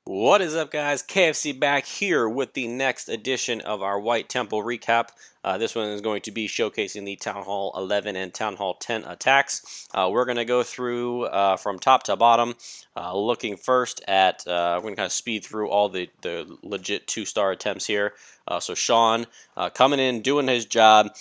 What is up, guys? KFC back here with the next edition of our White Temple recap. This one is going to be showcasing the Town Hall 11 and Town Hall 10 attacks. We're going to go through from top to bottom, looking first at, we're going to kind of speed through all the legit 2-star attempts here. So Sean coming in, doing his job.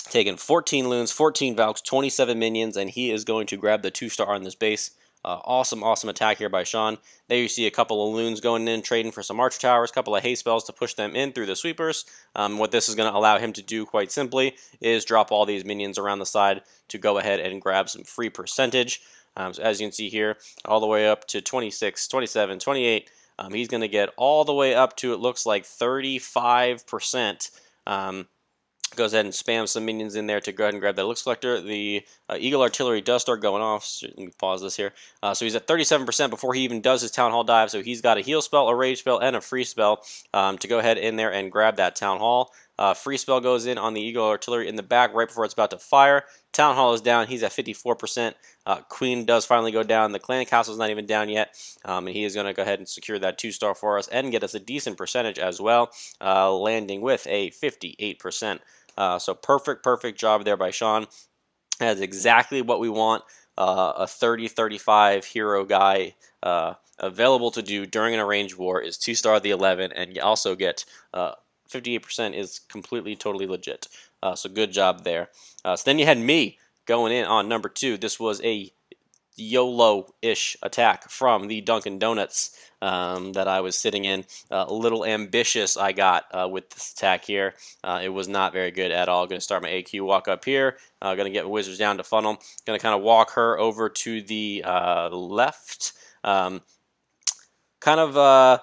Taking 14 loons, 14 Valks, 27 minions, and he is going to grab the 2-star on this base. Awesome attack here by Sean. There you see a couple of loons going in, trading for some archer towers, a couple of haste spells to push them in through the sweepers. What this is going to allow him to do, quite simply, is drop all these minions around the side to go ahead and grab some free percentage. So as you can see here, all the way up to 26, 27, 28. He's going to get all the way up to, it looks like, 35%. Goes ahead and spams some minions in there to go ahead and grab that Elixir Collector. The Eagle Artillery does start going off. So let me pause this here. So he's at 37% before he even does his Town Hall dive. So he's got a heal spell, a rage spell, and a free spell to go ahead in there and grab that Town Hall. Free spell goes in on the Eagle Artillery in the back right before it's about to fire. Town Hall is down. He's at 54%. Queen does finally go down. The Clan Castle is not even down yet. And he is going to go ahead and secure that 2-star for us and get us a decent percentage as well, landing with a 58%. So perfect job there by Sean. That's exactly what we want. A 30-35 hero guy available to do during an arranged war is 2-star the 11, and you also get 58% is completely, totally legit. So good job there. So then you had me going in on number 2. This was a YOLO-ish attack from the Dunkin' Donuts that I was sitting in. A little ambitious I got with this attack here. It was not very good at all. Going to start my AQ walk up here. Going to get Wizards down to funnel. Going to kind of walk her over to the left. Kind of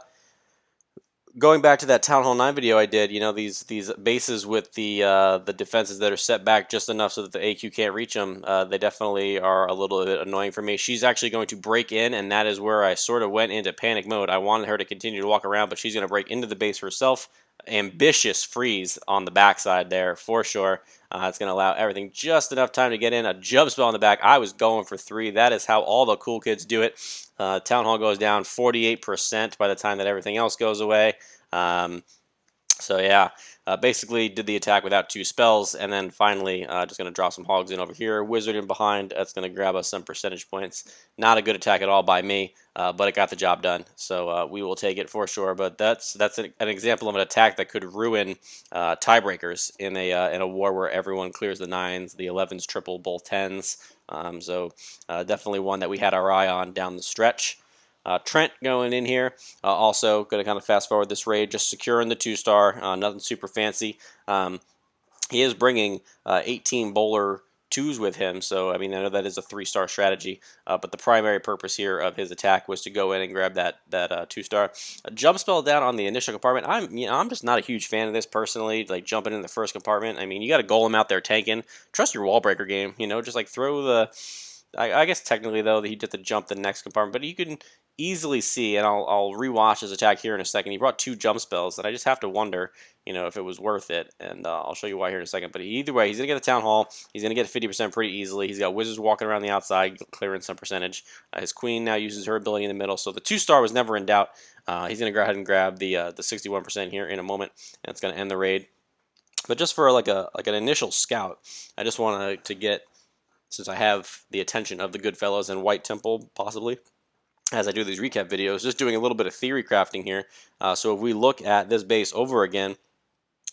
going back to that Town Hall 9 video I did, you know, these bases with the defenses that are set back just enough so that the AQ can't reach them, they definitely are a little bit annoying for me. She's actually going to break in, and that is where I sort of went into panic mode. I wanted her to continue to walk around, but she's going to break into the base herself. Ambitious freeze on the backside there, for sure. It's going to allow everything just enough time to get in. A jump spell on the back. I was going for 3. That is how all the cool kids do it. Town Hall goes down 48% by the time that everything else goes away. So yeah, basically did the attack without 2 spells, and then finally just going to draw some hogs in over here. Wizard in behind. That's going to grab us some percentage points. Not a good attack at all by me, but it got the job done. So we will take it for sure. But that's an example of an attack that could ruin tiebreakers in a war where everyone clears the 9s, the 11s triple, both 10s. So definitely one that we had our eye on down the stretch. Trent going in here, also going to kind of fast forward this raid, just securing the 2-star, nothing super fancy. He is bringing 18 bowler 2s with him, so I mean I know that is a 3-star strategy, but the primary purpose here of his attack was to go in and grab that 2-star. Jump spell down on the initial compartment. I'm just not a huge fan of this personally, like jumping in the first compartment. I mean, you got a golem out there tanking. Trust your wall breaker game, you know, just like throw the. I guess technically though he did to jump the next compartment, but you can easily see, and I'll rewatch his attack here in a second. He brought 2 jump spells that I just have to wonder, you know, if it was worth it, and I'll show you why here in a second. But either way, he's gonna get the Town Hall. He's gonna get 50% pretty easily. He's got Wizards walking around the outside, clearing some percentage. His Queen now uses her ability in the middle, so the 2-star was never in doubt. He's gonna go ahead and grab the 61% here in a moment, and it's gonna end the raid. But just for like an initial scout, I just wanted to get, since I have the attention of the Goodfellas and White Temple, possibly, as I do these recap videos, just doing a little bit of theory crafting here. So if we look at this base over again,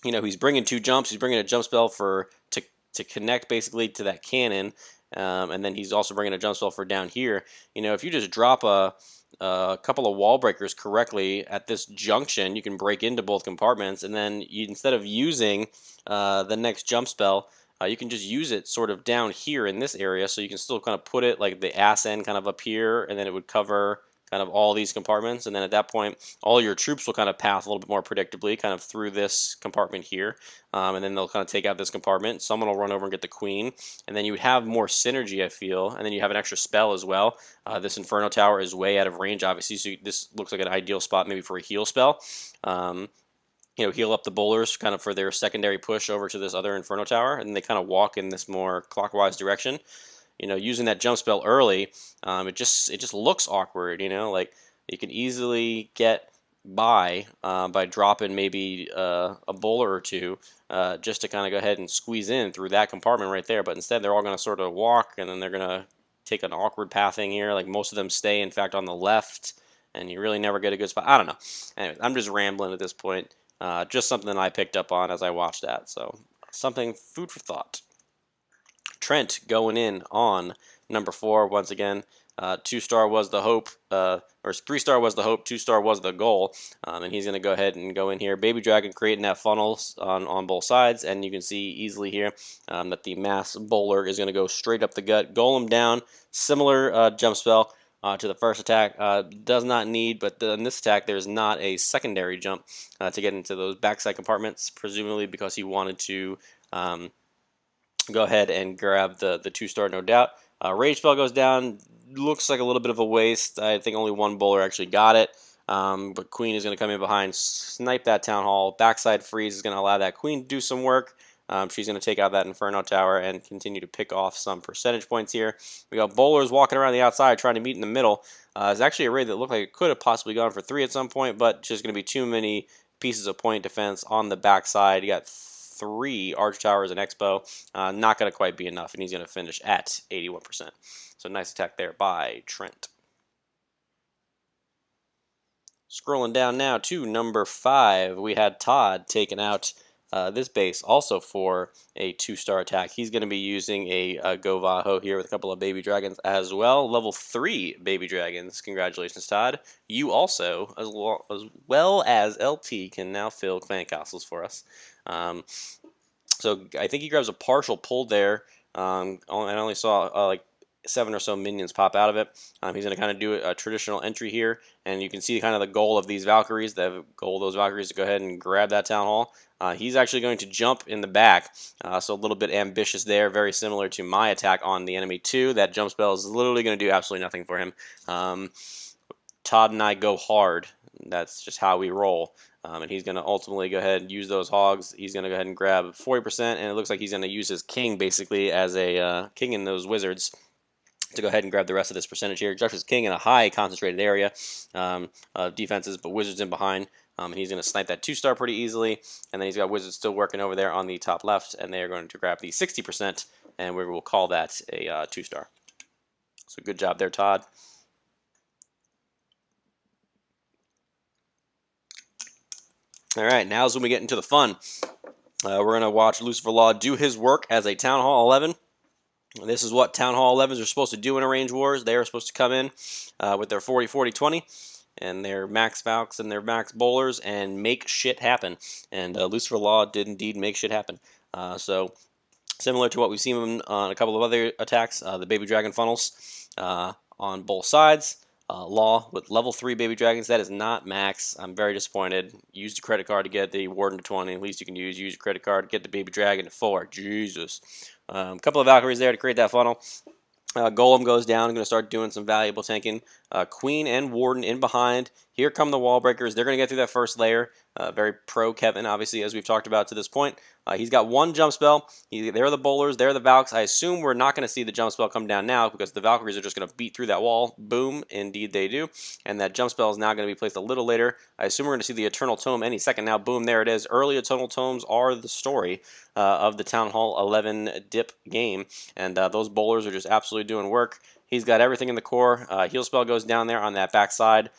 you know, he's bringing 2 jumps. He's bringing a jump spell to connect basically to that cannon, and then he's also bringing a jump spell for down here. You know, if you just drop a couple of wall breakers correctly at this junction, you can break into both compartments, and then instead of using the next jump spell, you can just use it sort of down here in this area, so you can still kind of put it like the ass end kind of up here, and then it would cover kind of all these compartments, and then at that point all your troops will kind of path a little bit more predictably kind of through this compartment here, and then they'll kind of take out this compartment. Someone will run over and get the Queen, and then you would have more synergy, I feel, and then you have an extra spell as well. This Inferno Tower is way out of range, obviously, so this looks like an ideal spot maybe for a heal spell. You know, heal up the bowlers kind of for their secondary push over to this other Inferno Tower, and they kind of walk in this more clockwise direction. You know, using that jump spell early, it just looks awkward. You know, like you can easily get by dropping maybe a bowler or two just to kind of go ahead and squeeze in through that compartment right there. But instead, they're all going to sort of walk, and then they're going to take an awkward pathing here. Like most of them stay, in fact, on the left, and you really never get a good spot. I don't know. Anyway, I'm just rambling at this point. Just something I picked up on as I watched that. So something food for thought. Trent going in on number 4 once again. 2-star was the hope, or 3-star was the hope, 2-star was the goal, and he's going to go ahead and go in here. Baby Dragon creating that funnel on both sides, and you can see easily here that the mass bowler is going to go straight up the gut, golem down, similar jump spell to the first attack. Does not need, but in this attack there's not a secondary jump to get into those backside compartments, presumably because he wanted to go ahead and grab the 2-star, no doubt. Rage spell goes down. Looks like a little bit of a waste. I think only one bowler actually got it. But Queen is going to come in behind, snipe that Town Hall. Backside freeze is going to allow that Queen to do some work. She's going to take out that Inferno Tower and continue to pick off some percentage points here. We got bowlers walking around the outside trying to meet in the middle. It's actually a raid that looked like it could have possibly gone for 3 at some point, but just going to be too many pieces of point defense on the backside. You got 3 Arch Towers and Expo. Not going to quite be enough, and he's going to finish at 81%. So nice attack there by Trent. Scrolling down now to number 5, we had Todd taking out this base also for a 2-star attack. He's going to be using a Govaho here with a couple of baby dragons as well. Level 3 baby dragons. Congratulations, Todd. You also, as well as LT, can now fill clan castles for us. So I think he grabs a partial pull there. I only saw like 7 or so minions pop out of it. He's going to kind of do a traditional entry here, and you can see kind of the goal of these Valkyries. The goal of those Valkyries to go ahead and grab that Town Hall. He's actually going to jump in the back, so a little bit ambitious there, very similar to my attack on the enemy too. That jump spell is literally going to do absolutely nothing for him. Todd and I go hard. That's just how we roll. And he's going to ultimately go ahead and use those hogs. He's going to go ahead and grab 40%, and it looks like he's going to use his king basically as a king in those wizards to go ahead and grab the rest of this percentage here. Josh is king in a high concentrated area of defenses, but wizards in behind. And he's going to snipe that 2-star pretty easily. And then he's got wizards still working over there on the top left, and they are going to grab the 60%, and we will call that a 2-star. So good job there, Todd. All right, now is when we get into the fun. We're going to watch Lucifer Law do his work as a Town Hall 11. This is what Town Hall 11s are supposed to do in Arrange Wars. They are supposed to come in with their 40-40-20 and their max Valks and their max bowlers and make shit happen. And Lucifer Law did indeed make shit happen. So similar to what we've seen on a couple of other attacks, the Baby Dragon funnels on both sides. Law with level 3 baby dragons. That is not max. I'm very disappointed. Used a credit card to get the Warden to 20. At least you can use a credit card to get the baby dragon to 4. Jesus. A couple of Valkyries there to create that funnel. Golem goes down. Going to start doing some valuable tanking. Queen and Warden in behind. Here come the wall breakers. They're going to get through that first layer. Very pro Kevin, obviously, as we've talked about to this point. He's got one jump spell. There are the bowlers. There are the Valks. I assume we're not going to see the jump spell come down now because the Valkyries are just going to beat through that wall. Boom. Indeed they do. And that jump spell is now going to be placed a little later. I assume we're going to see the Eternal Tome any second now. Boom. There it is. Early Eternal Tomes are the story of the Town Hall 11 dip game. And those bowlers are just absolutely doing work. He's got everything in the core. Heal spell goes down there on that backside.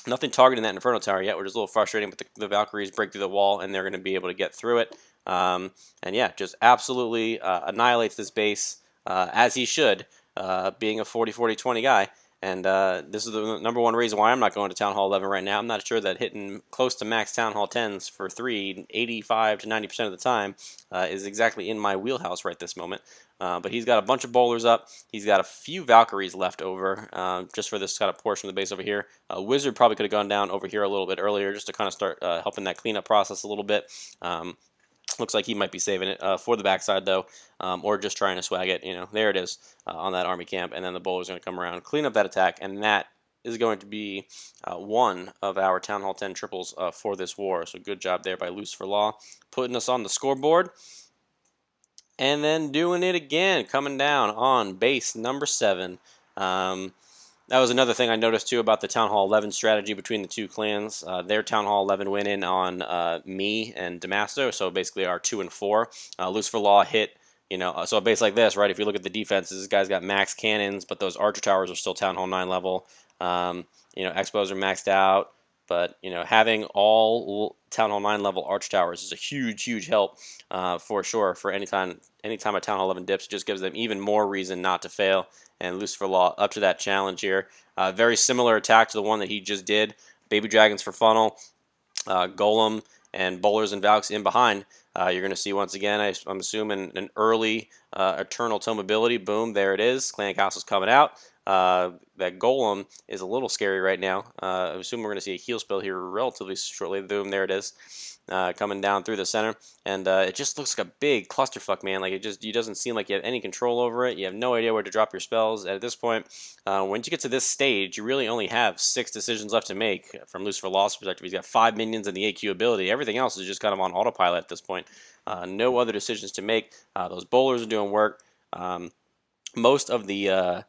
Nothing targeting that Inferno Tower yet, which is a little frustrating, but the Valkyries break through the wall, and they're going to be able to get through it. And yeah, just absolutely annihilates this base, as he should, being a 40-40-20 guy. And this is the number one reason why I'm not going to Town Hall 11 right now. I'm not sure that hitting close to max Town Hall 10s for 3, 85 to 90% of the time, is exactly in my wheelhouse right this moment. But he's got a bunch of bowlers up. He's got a few Valkyries left over just for this kind of portion of the base over here. Wizard probably could have gone down over here a little bit earlier just to kind of start helping that cleanup process a little bit. Looks like he might be saving it for the backside, though, or just trying to swag it. You know, there it is on that army camp, and then the bowler's going to come around, clean up that attack, and that is going to be one of our Town Hall 10 triples for this war. So good job there by Lucifer Law, putting us on the scoreboard. And then doing it again, coming down on base number 7. That was another thing I noticed too about the Town Hall 11 strategy between the two clans. Their Town Hall 11 went in on me and Damasto, so basically our 2 and 4. Lucifer Law hit, so a base like this, right? If you look at the defenses, this guy's got max cannons, but those archer towers are still Town Hall 9 level. Expos are maxed out, but having all Town Hall 9 level archer towers is a huge, huge help for sure. For anytime a Town Hall 11 dips, it just gives them even more reason not to fail. And Lucifer Law up to that challenge here. Very similar attack to the one that he just did. Baby Dragons for funnel, Golem, and Bowlers and Valks in behind. You're going to see once again, I'm assuming, an early Eternal Tome ability. Boom, there it is. Clan Castle's coming out. That Golem is a little scary right now. I assume we're going to see a heal spell here relatively shortly. Boom, there it is. Coming down through the center, and it just looks like a big clusterfuck, man. Like it doesn't seem like you have any control over it. You have no idea where to drop your spells. And at this point, once you get to this stage, you really only have 6 decisions left to make. From Lucifer Law's perspective, he's got 5 minions and the AQ ability. Everything else is just kind of on autopilot at this point. No other decisions to make. Those bowlers are doing work. Most of the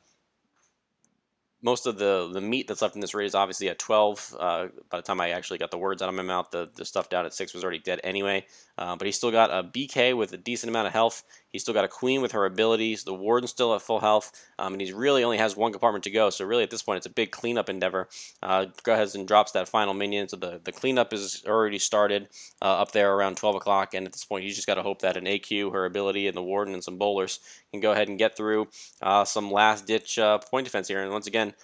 meat that's left in this raid is obviously at 12. By the time I actually got the words out of my mouth, the stuff down at 6 was already dead anyway. But he's still got a BK with a decent amount of health. He's still got a Queen with her abilities. The Warden's still at full health. And he really only has 1 compartment to go. So really at this point, it's a big cleanup endeavor. Go ahead and drops that final minion. So the cleanup is already started up there around 12 o'clock. And at this point, he's just got to hope that an AQ, her ability, and the Warden and some bowlers can go ahead and get through some last-ditch point defense here. And once again,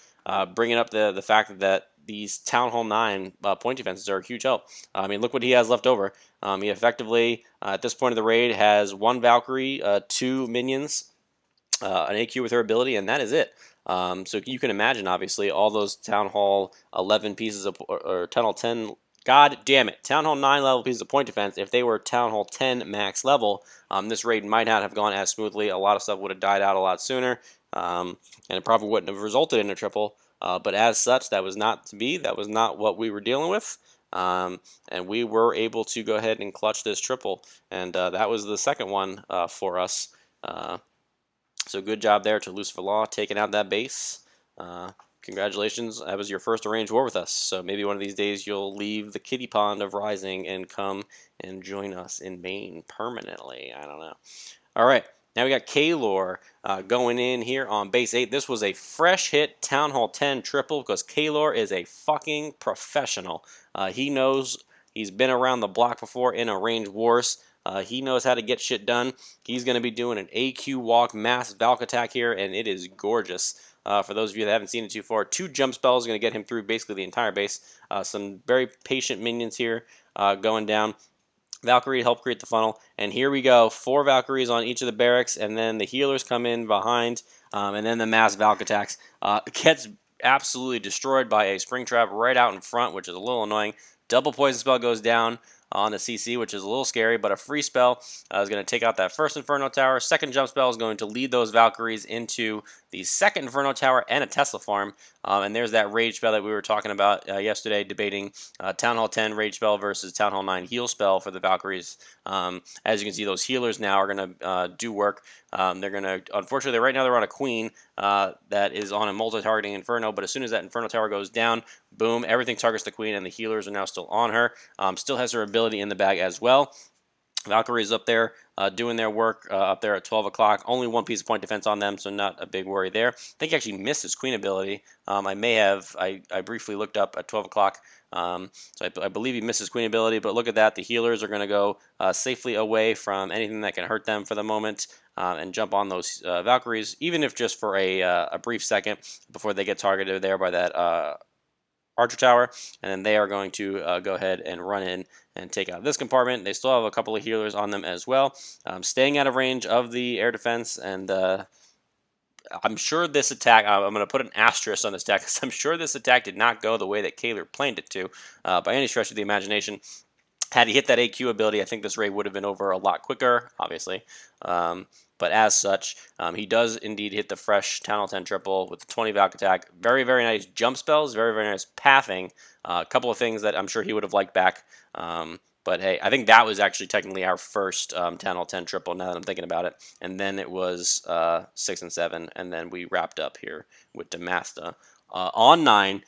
bringing up the fact that these Town Hall 9 point defenses are a huge help. I mean, look what he has left over. He effectively, at this point of the raid, has 1 Valkyrie, 2 minions, an AQ with her ability, and that is it. So you can imagine, obviously, all those Town Hall 11 pieces of, or Town Hall 10, god damn it, Town Hall 9 level pieces of point defense. If they were Town Hall 10 max level, this raid might not have gone as smoothly. A lot of stuff would have died out a lot sooner, and it probably wouldn't have resulted in a triple. But as such, that was not to be. That was not what we were dealing with. And we were able to go ahead and clutch this triple. And that was the second one for us. So good job there to Lucifer Law, taking out that base. Congratulations, that was your first arranged war with us. So maybe one of these days you'll leave the kiddie pond of Rising and come and join us in Maine permanently. I don't know. All right. Now we got Kaylor going in here on base 8. This was a fresh hit Town Hall 10 triple because Kaylor is a fucking professional. He knows, he's been around the block before in arranged wars. He knows how to get shit done. He's going to be doing an AQ walk mass Valk attack here, and it is gorgeous. For those of you that haven't seen it too far, 2 jump spells are going to get him through basically the entire base. Some very patient minions here going down. Valkyrie help create the funnel, and here we go. 4 Valkyries on each of the barracks, and then the healers come in behind, and then the mass Valk attacks. Gets absolutely destroyed by a spring trap right out in front, which is a little annoying. Double poison spell goes down on the CC, which is a little scary, but a free spell is going to take out that first Inferno Tower. Second jump spell is going to lead those Valkyries into the second Inferno Tower and a Tesla farm. And there's that rage spell that we were talking about yesterday, debating Town Hall 10 rage spell versus Town Hall 9 heal spell for the Valkyries. As you can see, those healers now are going to do work. They're going to, unfortunately, right now they're on a Queen that is on a multi-targeting Inferno, but as soon as that Inferno Tower goes down, boom, everything targets the Queen, and the healers are now still on her. Still has her ability in the bag as well. Valkyrie's up there doing their work up there at 12 o'clock. Only 1 piece of point defense on them, so not a big worry there. I think he actually missed his Queen ability. I briefly looked up at 12 o'clock. So I believe he missed his Queen ability, but look at that. The healers are going to go safely away from anything that can hurt them for the moment and jump on those Valkyries, even if just for a brief second before they get targeted there by that Archer Tower, and then they are going to go ahead and run in and take out this compartment. They still have a couple of healers on them as well, staying out of range of the air defense, and I'm sure this attack, I'm going to put an asterisk on this attack, because I'm sure this attack did not go the way that Kaylor planned it to, by any stretch of the imagination. Had he hit that AQ ability, I think this raid would have been over a lot quicker, obviously. But as such, he does indeed hit the fresh Town Hall 10 triple with the 20 Valk attack. Very, very nice jump spells, very, very nice pathing. A couple of things that I'm sure he would have liked back. But hey, I think that was actually technically our first Town Hall 10 triple, now that I'm thinking about it. And then it was 6 and 7, and then we wrapped up here with Demasta on 9,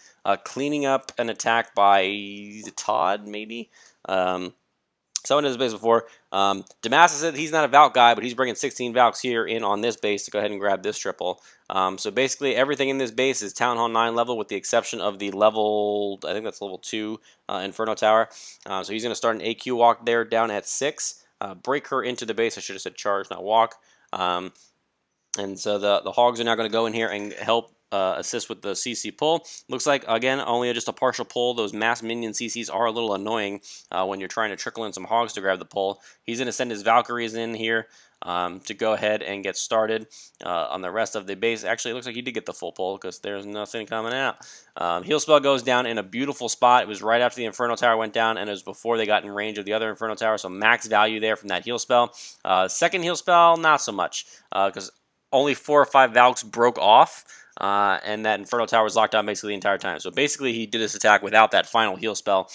cleaning up an attack by Todd, maybe? Um, Someone in his base before. Damascus said he's not a Valk guy, but he's bringing 16 Valks here in on this base to go ahead and grab this triple. So basically, everything in this base is Town Hall 9 level, with the exception of the level, I think that's level 2 Inferno Tower. So he's going to start an AQ walk there down at 6. Break her into the base. I should have said charge, not walk. And so the Hogs are now going to go in here and help assist with the CC pull. Looks like, again, only just a partial pull. Those mass minion CCs are a little annoying when you're trying to trickle in some Hogs to grab the pull. He's going to send his Valkyries in here to go ahead and get started on the rest of the base. Actually, it looks like he did get the full pull because there's nothing coming out. Heal spell goes down in a beautiful spot. It was right after the Inferno Tower went down, and it was before they got in range of the other Inferno Tower, so max value there from that heal spell. Second heal spell, not so much, because only 4 or 5 Valks broke off, and that Inferno Tower was locked on basically the entire time. So basically, he did this attack without that final heal spell.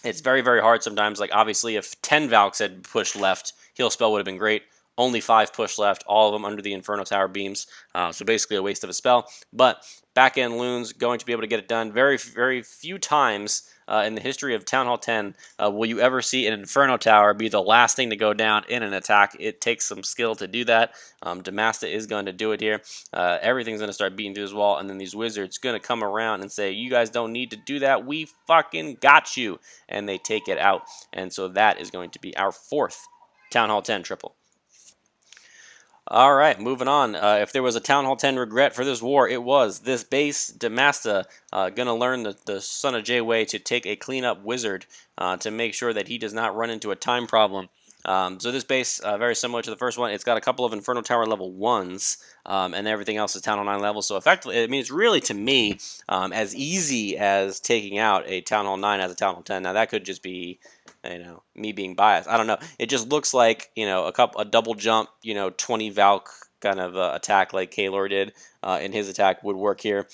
It's very, very hard sometimes. Like, obviously, if 10 Valks had pushed left, heal spell would have been great. Only 5 push left, all of them under the Inferno Tower beams. So basically a waste of a spell. But back-end Loon's going to be able to get it done. Very, very few times in the history of Town Hall 10 will you ever see an Inferno Tower be the last thing to go down in an attack. It takes some skill to do that. Damasta is going to do it here. Everything's going to start beating through his wall, and then these wizards going to come around and say, you guys don't need to do that. We fucking got you. And they take it out. And so that is going to be our 4th Town Hall 10 triple. All right, moving on. If there was a Town Hall 10 regret for this war, it was this base. Damasta going to learn the Son of Jay way to take a cleanup wizard to make sure that he does not run into a time problem. So this base, very similar to the first one, it's got a couple of Inferno Tower level 1s, and everything else is Town Hall 9 level. So effectively, I mean, it's really, to me, as easy as taking out a Town Hall 9 as a Town Hall 10. Now, that could just be, me being biased. I don't know. It just looks like, a double jump, 20 Valk kind of attack like Kaelor did in his attack would work here.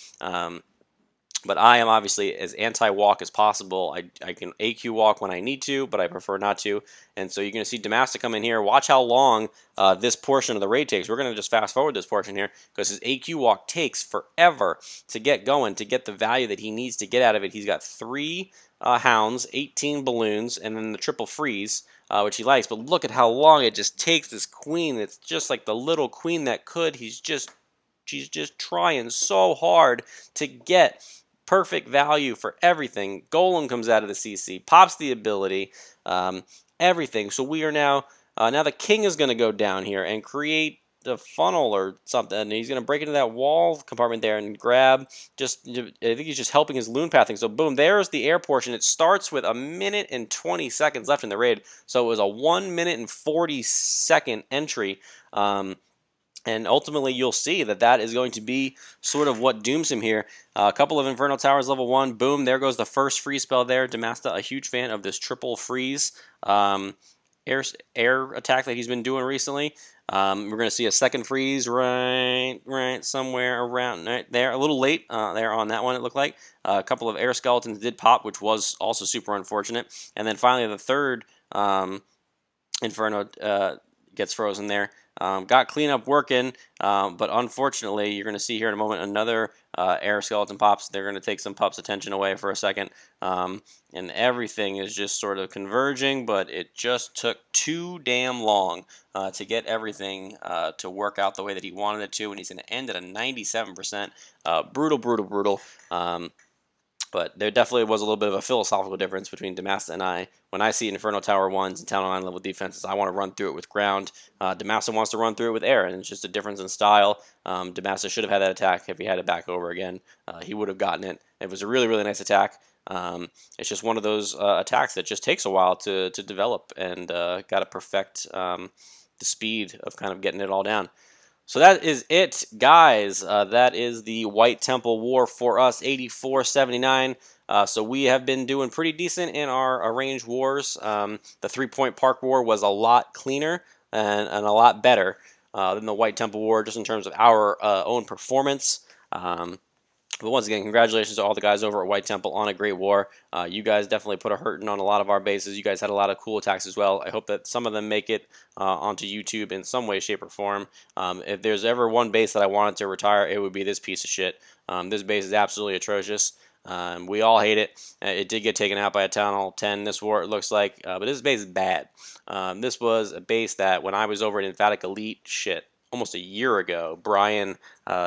But I am obviously as anti-walk as possible. I can AQ walk when I need to, but I prefer not to. And so you're going to see Damasta come in here. Watch how long this portion of the raid takes. We're going to just fast forward this portion here because his AQ walk takes forever to get going, to get the value that he needs to get out of it. He's got 3 hounds, 18 balloons, and then the triple freeze, which he likes. But look at how long it just takes this queen. It's just like the little queen that could. She's just trying so hard to get perfect value for everything. Golem comes out of the CC, pops the ability, everything. So we are now the king is going to go down here and create the funnel or something. And he's going to break into that wall compartment there and grab. I think he's just helping his loon pathing. So boom, there's the air portion. It starts with 1 minute and 20 seconds left in the raid. So it was a 1 minute and 40-second entry. And ultimately, you'll see that is going to be sort of what dooms him here. A couple of Inferno Towers level 1. Boom, there goes the first freeze spell there. Damasta, a huge fan of this triple freeze air attack that he's been doing recently. We're going to see a second freeze right somewhere around right there. A little late there on that one, it looked like. A couple of air skeletons did pop, which was also super unfortunate. And then finally, the third Inferno gets frozen there. Got cleanup working, but unfortunately, you're going to see here in a moment another air skeleton pops. They're going to take some pups' attention away for a second, and everything is just sort of converging, but it just took too damn long to get everything to work out the way that he wanted it to, and he's going to end at a 97%. Brutal, brutal, brutal. But there definitely was a little bit of a philosophical difference between Damasta and I. When I see Inferno Tower 1s and Town Hall 9 level defenses, I want to run through it with ground. Damasta wants to run through it with air, and it's just a difference in style. Damasta should have had that attack if he had it back over again. He would have gotten it. It was a really, really nice attack. It's just one of those attacks that just takes a while to develop, and got to perfect the speed of kind of getting it all down. So that is it, guys. That is the White Temple War for us, 84-79. So we have been doing pretty decent in our arranged wars. The 3-Point Park War was a lot cleaner and a lot better than the White Temple War, just in terms of our own performance. But once again, congratulations to all the guys over at White Temple on a great war. You guys definitely put a hurting on a lot of our bases. You guys had a lot of cool attacks as well. I hope that some of them make it onto YouTube in some way, shape, or form. If there's ever one base that I wanted to retire, it would be this piece of shit. This base is absolutely atrocious. We all hate it. It did get taken out by a Town Hall 10 this war, it looks like. But this base is bad. This was a base that when I was over at Emphatic Elite, shit, almost a year ago, Brian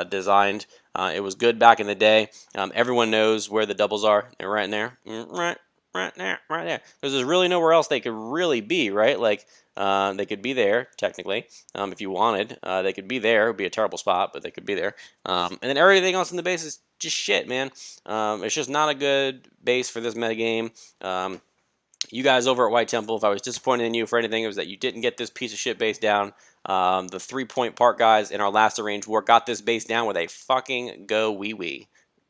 designed. It was good back in the day. Everyone knows where the doubles are. They're right in there. Right there. Right there. Because there's really nowhere else they could really be, right? Like, they could be there, technically, if you wanted. They could be there. It would be a terrible spot, but they could be there. And then everything else in the base is just shit, man. It's just not a good base for this metagame. You guys over at White Temple, if I was disappointed in you for anything, it was that you didn't get this piece of shit base down. The 3-point park guys in our last arranged war got this base down with a fucking go wee wee.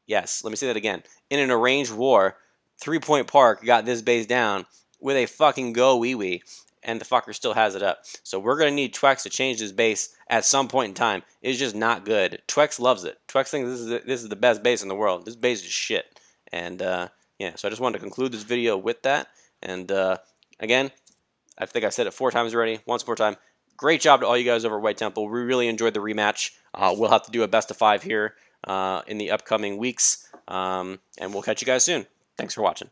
Yes, let me say that again. In an arranged war, 3-point park got this base down with a fucking go wee wee, and the fucker still has it up. So we're gonna need Twex to change this base at some point in time. It's just not good. Twex loves it. Twex thinks this is the best base in the world. This base is shit. And yeah, so I just wanted to conclude this video with that. And again, I think I said it 4 times already. Once more time, great job to all you guys over at White Temple. We really enjoyed the rematch. We'll have to do a best of 5 here in the upcoming weeks, and we'll catch you guys soon. Thanks for watching.